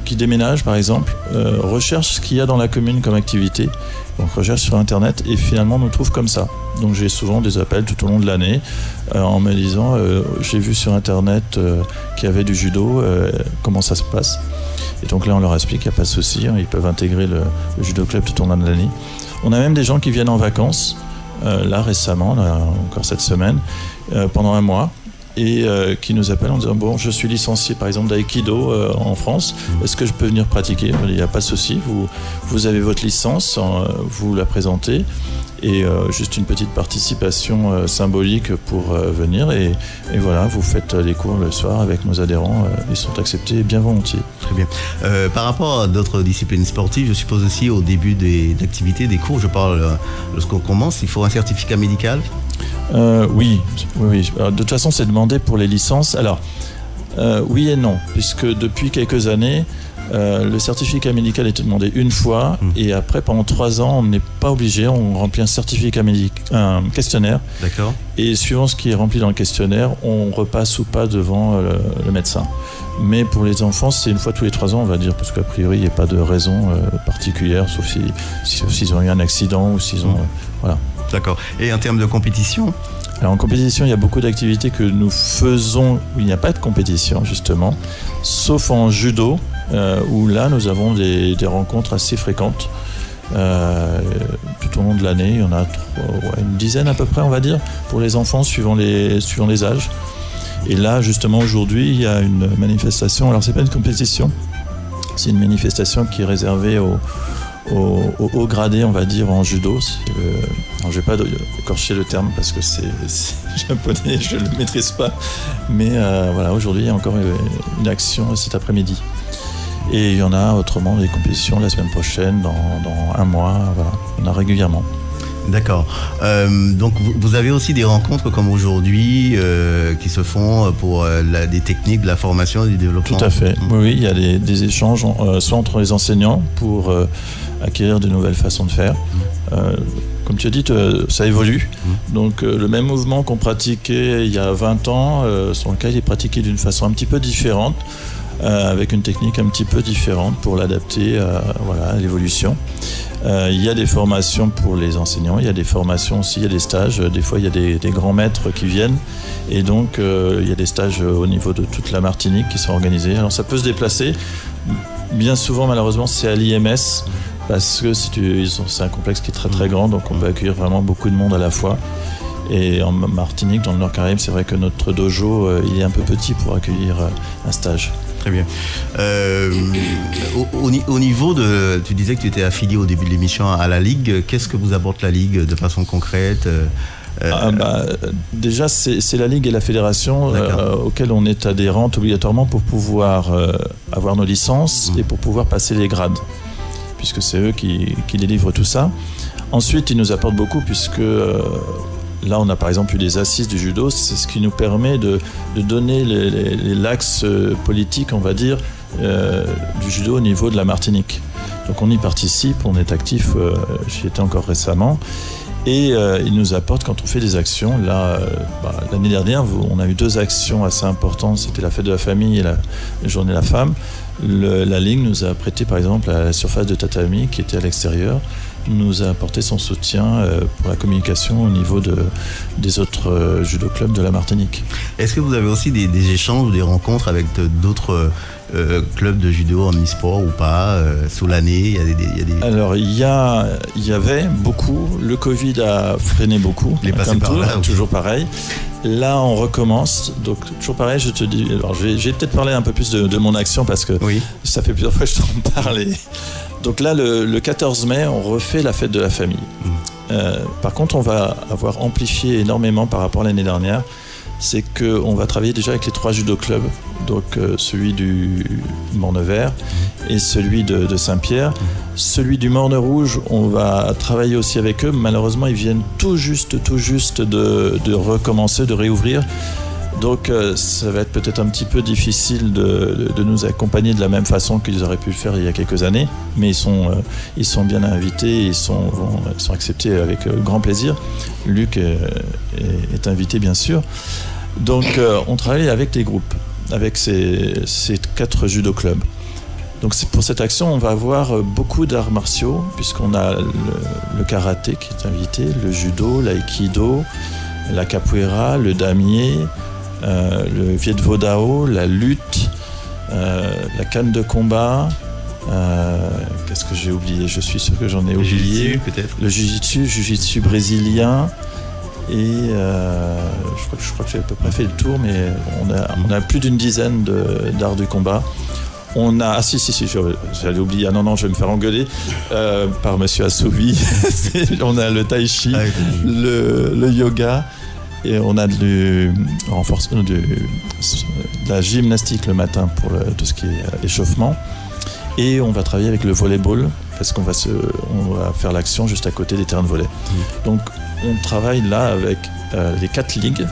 qui déménagent, par exemple, recherchent ce qu'il y a dans la commune comme activité. Donc, recherchent sur Internet et finalement nous trouvent comme ça. Donc, j'ai souvent des appels tout au long de l'année en me disant j'ai vu sur Internet qu'il y avait du judo, comment ça se passe. Et donc là, on leur explique qu'il n'y a pas de souci, ils peuvent intégrer le judo club tout au long de l'année. On a même des gens qui viennent en vacances, là récemment, là, encore cette semaine, pendant un mois. Et qui nous appellent en disant bon, je suis licencié par exemple d'aïkido en France, est-ce que je peux venir pratiquer? Il n'y a pas de souci, vous avez votre licence, vous la présentez et juste une petite participation symbolique pour venir et voilà, vous faites les cours le soir avec nos adhérents, ils sont acceptés bien volontiers. Très bien. Par rapport à d'autres disciplines sportives, je suppose aussi au début des activités, des cours, je parle lorsqu'on commence, il faut un certificat médical? Oui. Alors, de toute façon, c'est demandé pour les licences. Alors, oui et non, puisque depuis quelques années, le certificat médical est demandé une fois et après, pendant 3 ans, on n'est pas obligé. On remplit un questionnaire. D'accord. Et suivant ce qui est rempli dans le questionnaire, on repasse ou pas devant le médecin. Mais pour les enfants, c'est une fois tous les 3 ans, on va dire, parce qu'a priori, il n'y a pas de raison particulière, sauf s'ils ont eu un accident ou s'ils ont... voilà. D'accord. Et en termes de compétition? Alors en compétition, il y a beaucoup d'activités que nous faisons où il n'y a pas de compétition, justement, sauf en judo, où là, nous avons des rencontres assez fréquentes. Tout au long de l'année, il y en a une dizaine à peu près, on va dire, pour les enfants, suivant les âges. Et là, justement, aujourd'hui, il y a une manifestation. Alors, c'est pas une compétition, c'est une manifestation qui est réservée au haut gradé, on va dire, en judo. Alors, je ne vais pas écorcher le terme parce que c'est japonais, je ne le maîtrise pas. Mais voilà, aujourd'hui, il y a encore une action cet après-midi. Et il y en a autrement des compétitions la semaine prochaine, dans un mois. Voilà, il y en a régulièrement. D'accord. Donc vous avez aussi des rencontres comme aujourd'hui qui se font pour des techniques, de la formation et du développement? Tout à fait. Oui, il y a des échanges soit entre les enseignants pour acquérir de nouvelles façons de faire. Comme tu as dit, ça évolue. Donc le même mouvement qu'on pratiquait il y a 20 ans, sur lequel il est pratiqué d'une façon un petit peu différente, avec une technique un petit peu différente pour l'adapter à l'évolution. Il y a des formations pour les enseignants, il y a des formations aussi, il y a des stages. Des fois, il y a des grands maîtres qui viennent. Et donc, il y a des stages au niveau de toute la Martinique qui sont organisés. Alors, ça peut se déplacer. Bien souvent, malheureusement, c'est à l'IMS parce que c'est un complexe qui est très, très grand. Donc, on peut accueillir vraiment beaucoup de monde à la fois. Et en Martinique, dans le Nord Caraïbe, c'est vrai que notre dojo, il est un peu petit pour accueillir un stage. Très bien. Au niveau de... Tu disais que tu étais affilié au début de l'émission à la Ligue. Qu'est-ce que vous apporte la Ligue de façon concrète? Déjà, c'est la Ligue et la Fédération auxquelles on est adhérente obligatoirement pour pouvoir avoir nos licences et pour pouvoir passer les grades, puisque c'est eux qui délivrent tout ça. Ensuite, ils nous apportent beaucoup puisque... là, on a par exemple eu des assises du judo, c'est ce qui nous permet de donner l'axe politique, on va dire, du judo au niveau de la Martinique. Donc on y participe, on est actif, j'y étais encore récemment, et il nous apporte quand on fait des actions. Là, l'année dernière, on a eu 2 actions assez importantes, c'était la fête de la famille et la journée de la femme. La Ligue nous a prêté par exemple la surface de tatami qui était à l'extérieur, nous a apporté son soutien pour la communication au niveau des autres judo clubs de la Martinique. Est-ce que vous avez aussi des échanges ou des rencontres avec d'autres clubs de judo en e-sport ou pas sous l'année? Alors il y avait beaucoup, le Covid a freiné beaucoup, comme tout, toujours pareil. Là on recommence, donc toujours pareil, je te dis, alors je vais peut-être parler un peu plus de mon action parce que ça fait plusieurs fois que je t'en parle. Donc là, le 14 mai, on refait la fête de la famille. Par contre, on va avoir amplifié énormément par rapport à l'année dernière. C'est qu'on va travailler déjà avec les 3 judo clubs, donc celui du Morne-Vert et celui de Saint-Pierre. Celui du Morne-Rouge, on va travailler aussi avec eux. Malheureusement, ils viennent tout juste de recommencer, de réouvrir. Donc ça va être peut-être un petit peu difficile de nous accompagner de la même façon qu'ils auraient pu le faire il y a quelques années, mais ils sont bien invités, ils sont acceptés avec grand plaisir. Luc est invité bien sûr. Donc on travaille avec les groupes, avec ces 4 judo clubs. Donc pour cette action, on va avoir beaucoup d'arts martiaux, puisqu'on a le karaté qui est invité, le judo, l'aïkido, la capoeira, le damier, le viet vo dao, la lutte, la canne de combat. Qu'est-ce que j'ai oublié? Je suis sûr que j'en ai oublié. Peut-être. Le jiu-jitsu brésilien. Et je crois que j'ai à peu près fait le tour, mais on a plus d'une dizaine d'arts du combat. On a... Ah si, j'allais oublier. Ah non, je vais me faire engueuler par monsieur Assouvi. On a le tai chi, le yoga, et on a de la gymnastique le matin pour tout ce qui est échauffement. Et on va travailler avec le volleyball, parce qu'on va faire l'action juste à côté des terrains de volley. Donc on travaille là avec les 4 ligues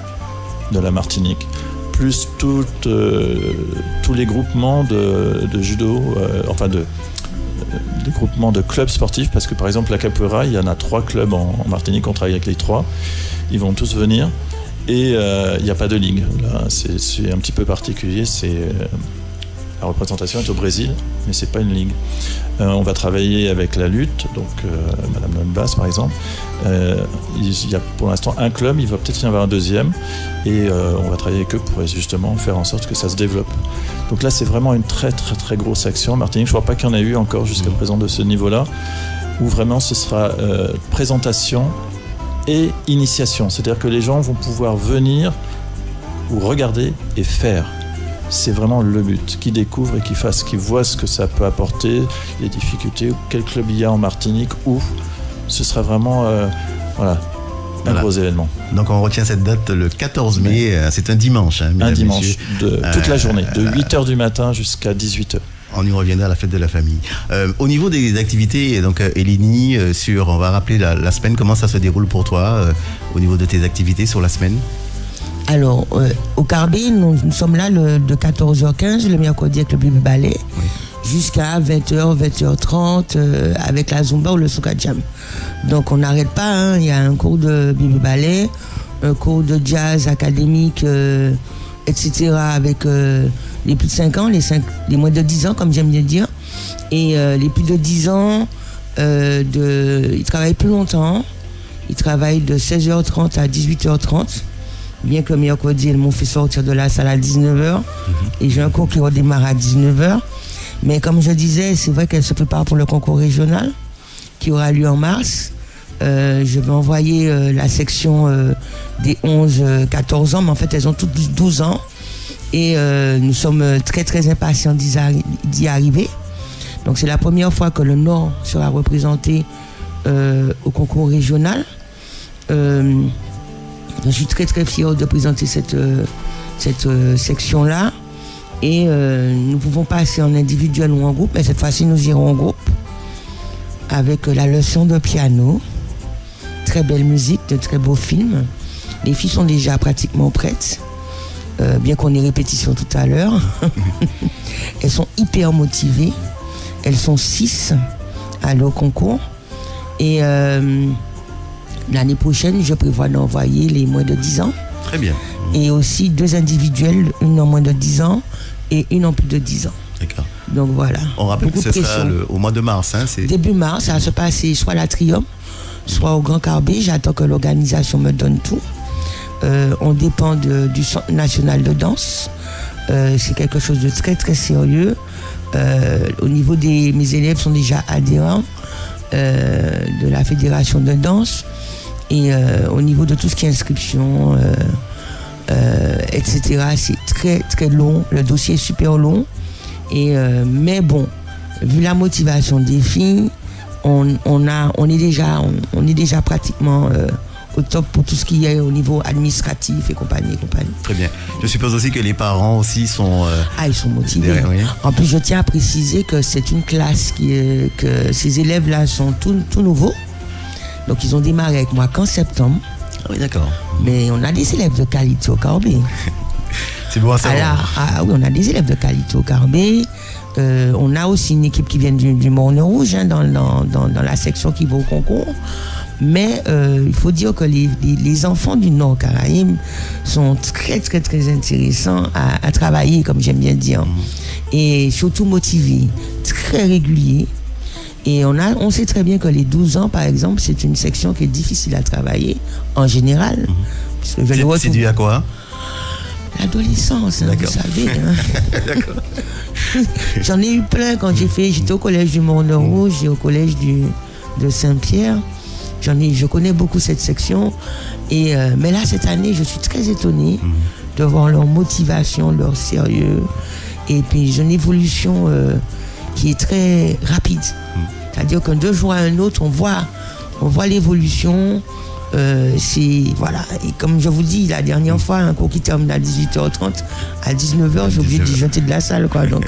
de la Martinique, plus tous les groupements de judo, des groupements de clubs sportifs, parce que par exemple la capoeira, il y en a 3 clubs en Martinique, on travaille avec les 3, ils vont tous venir, et il n'y a pas de ligue. Là, c'est un petit peu particulier, la représentation est au Brésil, mais c'est pas une ligue. On va travailler avec la lutte, donc Madame Lonebas par exemple. Il y a pour l'instant un club, il va peut-être y en avoir un deuxième, et on va travailler avec eux pour justement faire en sorte que ça se développe. Donc là, c'est vraiment une très très très grosse action en Martinique. Je ne crois pas qu'il y en ait eu encore jusqu'à présent de ce niveau-là, où vraiment ce sera présentation et initiation. C'est-à-dire que les gens vont pouvoir venir ou regarder et faire. C'est vraiment le but, qu'ils découvrent et qu'ils voient ce que ça peut apporter, les difficultés, quel club il y a en Martinique, où ce sera vraiment un gros événement. Donc on retient cette date le 14 mai, c'est un dimanche. Un dimanche, toute la journée, de 8h du matin jusqu'à 18h. On y reviendra à la fête de la famille. Au niveau des activités, donc Eleni, on va rappeler la semaine, comment ça se déroule pour toi, au niveau de tes activités sur la semaine? Alors, au Carbet, nous sommes là de 14h15, le mercredi avec le bébé ballet, jusqu'à 20h, 20h30 avec la Zumba ou le Soca Jam. Donc, on n'arrête pas, il y a un cours de bébé ballet, un cours de jazz académique, etc. avec les plus de 5 ans, les moins de 10 ans, comme j'aime bien dire. Et les plus de 10 ans, ils travaillent plus longtemps. Ils travaillent de 16h30 à 18h30. Bien que mercredi, ils m'ont fait sortir de la salle à 19h. Et j'ai un cours qui redémarre à 19h. Mais comme je disais, c'est vrai qu'elle se prépare pour le concours régional qui aura lieu en mars. Je vais envoyer la section des 11-14 ans, mais en fait, elles ont toutes 12 ans. Et nous sommes très, très impatients d'y arriver. Donc, c'est la première fois que le Nord sera représenté au concours régional. Je suis très très fière de présenter cette section-là. Et nous pouvons passer en individuel ou en groupe, mais cette fois-ci nous irons en groupe avec la leçon de piano, très belle musique, de très beaux films. Les filles sont déjà pratiquement prêtes, bien qu'on ait répétition tout à l'heure. Elles sont hyper motivées. Elles sont 6 à aller au concours. Et l'année prochaine, je prévois d'envoyer les moins de 10 ans. Très bien. Et aussi 2 individuels, une en moins de 10 ans et une en plus de 10 ans. D'accord. Donc voilà. On rappelle que ce sera au mois de mars. Début mars, ça va se passer soit à la Triumph, soit au Grand Carbet. J'attends que l'organisation me donne tout. On dépend du Centre national de danse. C'est quelque chose de très très sérieux. Au niveau mes élèves sont déjà adhérents de la fédération de danse. Et au niveau de tout ce qui est inscription, etc., c'est très très long. Le dossier est super long. Mais bon, vu la motivation des filles, on est déjà pratiquement au top pour tout ce qui est au niveau administratif et compagnie. Très bien. Je suppose aussi que les parents aussi sont... ils sont motivés. Oui. En plus, je tiens à préciser que c'est une classe que ces élèves-là sont tout nouveaux. Donc, ils ont démarré avec moi qu'en septembre. Ah oui, d'accord. Mais on a des élèves de qualité au Carbet. C'est bon à savoir. Oui, on a des élèves de qualité au Carbet. On a aussi une équipe qui vient du Morne Rouge dans la section qui va au concours. Mais il faut dire que les enfants du Nord Caraïbes sont très, très, très intéressants à travailler, comme j'aime bien dire. Et surtout motivés, très réguliers. Et on sait très bien que les 12 ans, par exemple, c'est une section qui est difficile à travailler, en général. C'est dû à quoi? L'adolescence, hein, vous savez. Hein. D'accord. J'en ai eu plein quand j'étais au collège du Morne Rouge et au collège de Saint-Pierre. Je connais beaucoup cette section. Mais là, cette année, je suis très étonnée de voir leur motivation, leur sérieux. Et puis, j'ai une évolution qui est très rapide. C'est-à-dire qu'un 2 jours à un autre, on voit l'évolution. Voilà. Et comme je vous dis, la dernière fois, un cours qui termine à 18h30, à 19h, j'ai oublié de disjoncter de la salle, quoi. Donc,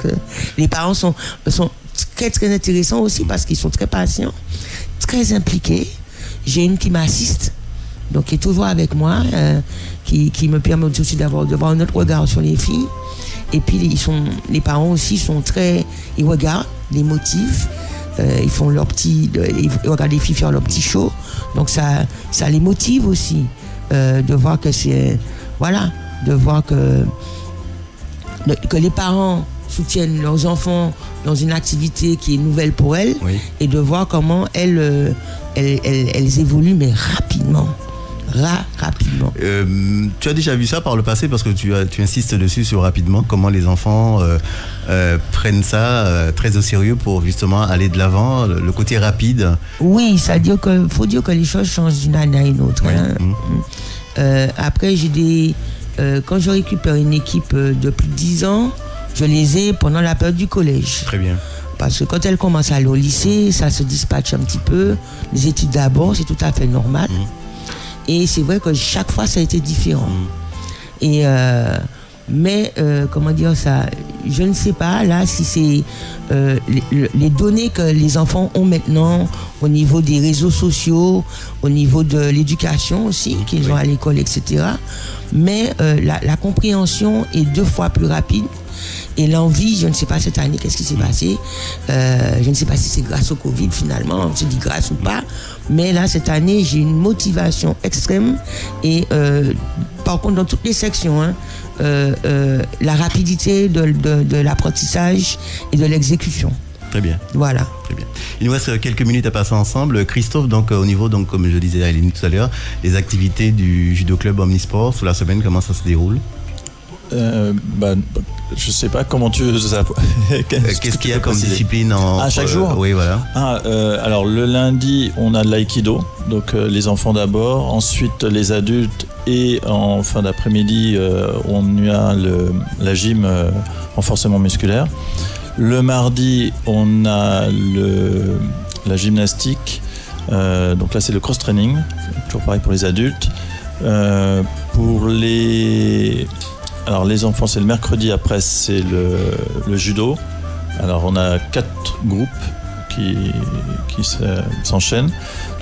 les parents sont très, très intéressants aussi parce qu'ils sont très patients, très impliqués. J'ai une qui m'assiste, donc qui est toujours avec moi, qui me permet aussi d'avoir un autre regard sur les filles. Et puis, les parents aussi ils regardent, les motivent. Ils font ils regardent les filles faire leur petit show. Donc ça les motive aussi de voir que de voir que les parents soutiennent leurs enfants dans une activité qui est nouvelle pour elles, et de voir comment elles évoluent, mais rapidement. Rapidement. Tu as déjà vu ça par le passé, parce que tu insistes dessus sur rapidement, comment les enfants prennent ça très au sérieux pour justement aller de l'avant, le côté rapide. Oui, c'est-à-dire qu'il faut dire que les choses changent d'une année à une autre. Hein. Après, quand je récupère une équipe de plus de 10 ans, je les ai pendant la période du collège. Très bien. Parce que quand elles commencent à aller au lycée, ça se dispatche un petit peu. Les études d'abord, c'est tout à fait normal. Et c'est vrai que chaque fois, ça a été différent. Mais comment dire ça, je ne sais pas là si c'est les données que les enfants ont maintenant au niveau des réseaux sociaux, au niveau de l'éducation aussi, qu'ils ont à l'école, etc. Mais la compréhension est 2 fois plus rapide. Et l'envie, je ne sais pas cette année, qu'est-ce qui s'est passé. Je ne sais pas si c'est grâce au Covid finalement, on se dit grâce ou pas. Mais là, cette année, j'ai une motivation extrême. Et par contre, dans toutes les sections, la rapidité de l'apprentissage et de l'exécution. Très bien. Voilà. Très bien. Il nous reste quelques minutes à passer ensemble. Christophe, donc au niveau, donc, comme je disais à Eline tout à l'heure, les activités du judo club Omnisport sous la semaine, comment ça se déroule? Je sais pas comment tu veux savoir. Qu'est-ce qu'il y a comme discipline chaque jour? Oui, voilà. Alors le lundi, on a de l'aïkido, donc les enfants d'abord, ensuite les adultes, et en fin d'après-midi, on a la gym renforcement musculaire. Le mardi, on a la gymnastique. Donc là, c'est le cross-training, toujours pareil pour les adultes. Pour les enfants, c'est le mercredi, après c'est le judo. Alors on a 4 groupes qui s'enchaînent.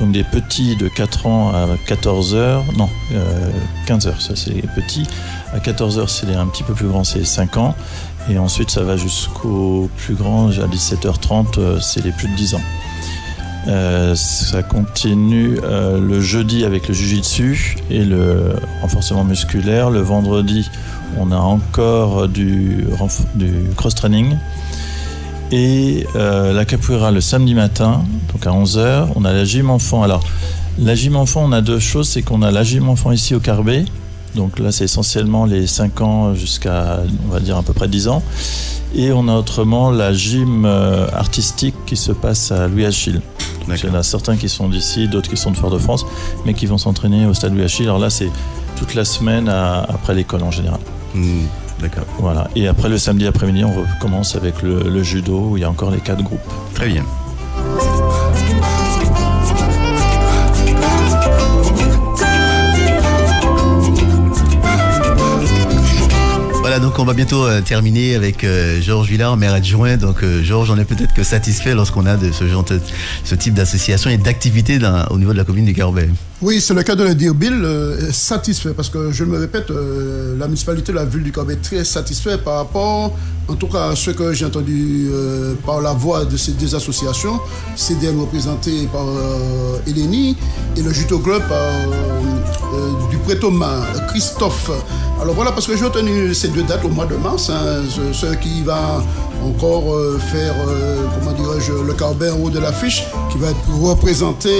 Donc des petits de 4 ans à 15 heures, ça c'est les petits. À 14 heures, c'est les un petit peu plus grands, c'est les 5 ans. Et ensuite ça va jusqu'au plus grand, à 17h30, c'est les plus de 10 ans. Ça continue le jeudi avec le jiu-jitsu et le renforcement musculaire. Le vendredi, on a encore du cross-training. Et la capoeira le samedi matin, donc à 11h. On a la gym enfant. Alors, la gym enfant, on a 2 choses. C'est qu'on a la gym enfant ici au Carbet. Donc là, c'est essentiellement les 5 ans jusqu'à, on va dire, à peu près 10 ans. Et on a autrement la gym artistique qui se passe à Louis-Achille. Donc il y en a certains qui sont d'ici, d'autres qui sont de Fort-de-France, mais qui vont s'entraîner au stade Louis-Achille. Alors là, c'est toute la semaine après l'école en général. D'accord. Voilà. Et après, le samedi après-midi, on recommence avec le judo, où il y a encore les 4 groupes. Très bien. Voilà, donc Donc on va bientôt terminer avec Georges Villard, maire adjoint. Donc Georges, on est peut-être que satisfait lorsqu'on a de ce type d'association et d'activité au niveau de la commune du Caraïbe. Oui, c'est le cas de le dire, Bill, satisfait, parce que je me répète, la municipalité de la ville du Caraïbe est très satisfaite par rapport, en tout cas, à ce que j'ai entendu par la voix de ces deux associations, CDN représenté par Eleni et le Juto Club du Prétoma, Christophe. Alors voilà, parce que j'ai retenu ces deux dates au mois de mars, ce qui va encore faire, comment dirais-je, le Caraïbe en haut de l'affiche, qui va être représenté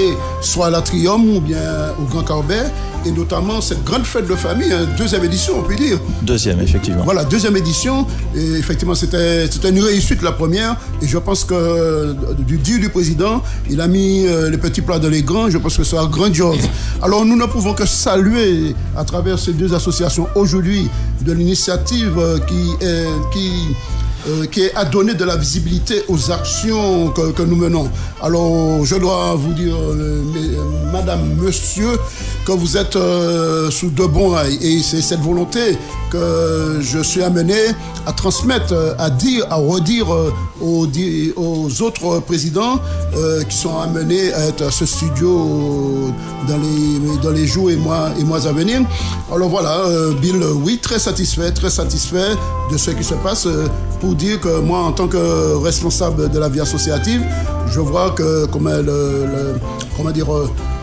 soit à l'Atrium ou bien au Grand Caraïbe, et notamment cette grande fête de famille, deuxième édition, on peut dire. Deuxième, effectivement. Voilà, deuxième édition, et effectivement, c'était une réussite la première, et je pense que du dire du président, il a mis les petits plats dans les grands, je pense que ça sera grandiose. Alors nous ne pouvons que saluer à travers ces deux associations aujourd'hui de l'initiative qui a donné de la visibilité aux actions que nous menons. Alors, je dois vous dire, madame, monsieur, que vous êtes sous de bons rails. Et c'est cette volonté que je suis amené à transmettre, à dire, à redire aux autres présidents qui sont amenés à être à ce studio dans les jours et mois à venir. Alors voilà, Bill, oui, très satisfait de ce qui se passe. Pour dire que moi, en tant que responsable de la vie associative, je vois que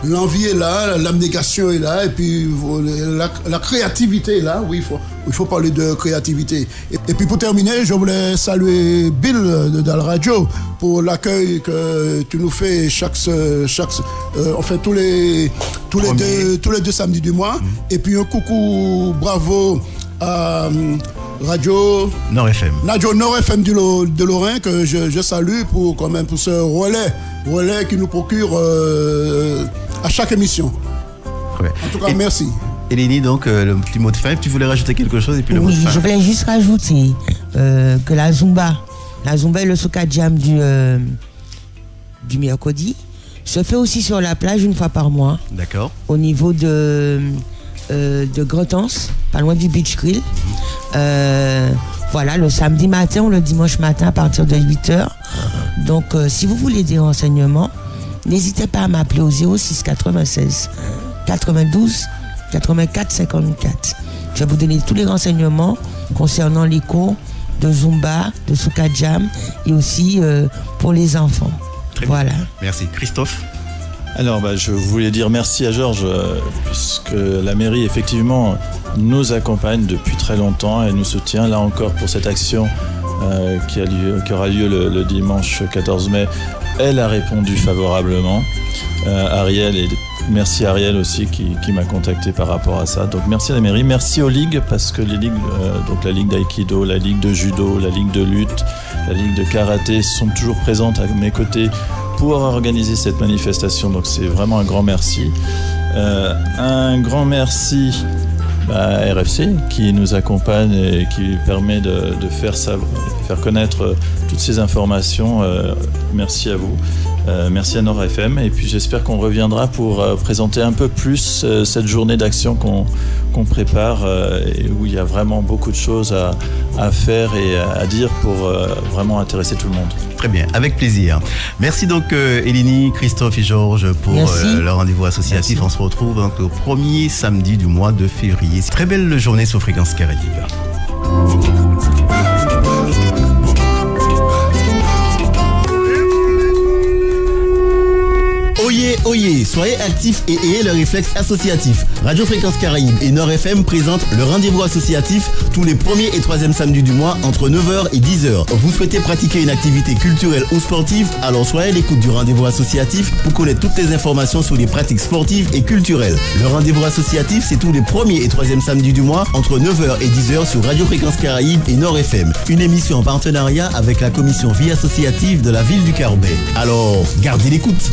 l'envie est là, l'abnégation est là, et puis la créativité est là. Oui, il faut parler de créativité. Et puis pour terminer, je voulais saluer Bill de Dal Radio pour l'accueil que tu nous fais tous les deux samedis du mois. Et puis un coucou, bravo à Radio Nord FM. Radio Nord FM de Lorrain, que je salue pour ce relais qui nous procure à chaque émission. Ouais. En tout cas, merci. Eleni, donc le petit mot de fin, tu voulais rajouter quelque chose et puis le mot de fin. Oui, je voulais juste rajouter que la Zumba et le Soca Jam du mercredi se fait aussi sur la plage une fois par mois. D'accord. Au niveau de Grotance, pas loin du Beach Grill. Voilà, le samedi matin ou le dimanche matin à partir de 8h. Donc, si vous voulez des renseignements, n'hésitez pas à m'appeler au 06 96 92 84 54. Je vais vous donner tous les renseignements concernant les cours de Zumba, de Soca Jam et aussi pour les enfants. Très voilà. Bien. Merci. Christophe? Alors, je voulais dire merci à Georges, puisque la mairie, effectivement, nous accompagne depuis très longtemps et nous soutient, là encore, pour cette action qui aura lieu le dimanche 14 mai. Elle a répondu favorablement. Ariel, et merci à Ariel aussi qui m'a contacté par rapport à ça. Donc merci à la mairie, merci aux ligues, parce que les ligues, donc la ligue d'aïkido, la ligue de judo, la ligue de lutte, la ligue de karaté sont toujours présentes à mes côtés pour organiser cette manifestation. Donc c'est vraiment un grand merci. Un grand merci à RFC qui nous accompagne et qui permet de faire connaître toutes ces informations. Merci à vous. Merci à Nord FM. Et puis j'espère qu'on reviendra pour présenter un peu plus cette journée d'action qu'on prépare et où il y a vraiment beaucoup de choses à faire et à dire pour vraiment intéresser tout le monde. Très bien, avec plaisir. Merci donc Eleni, Christophe et Georges pour leur rendez-vous associatif. Merci. On se retrouve donc au premier samedi du mois de février. Très belle journée sur Fréquence Caraïbe. Oyez, soyez actifs et ayez le réflexe associatif. Radio Fréquence Caraïbe et Nord FM présentent le rendez-vous associatif tous les premiers et troisièmes samedis du mois entre 9h et 10h. Vous souhaitez pratiquer une activité culturelle ou sportive? Alors soyez à l'écoute du rendez-vous associatif pour connaître toutes les informations sur les pratiques sportives et culturelles. Le rendez-vous associatif, c'est tous les premiers et troisièmes samedis du mois entre 9h et 10h sur Radio Fréquence Caraïbe et Nord FM. Une émission en partenariat avec la commission vie associative de la ville du Caraïbe. Alors, gardez l'écoute.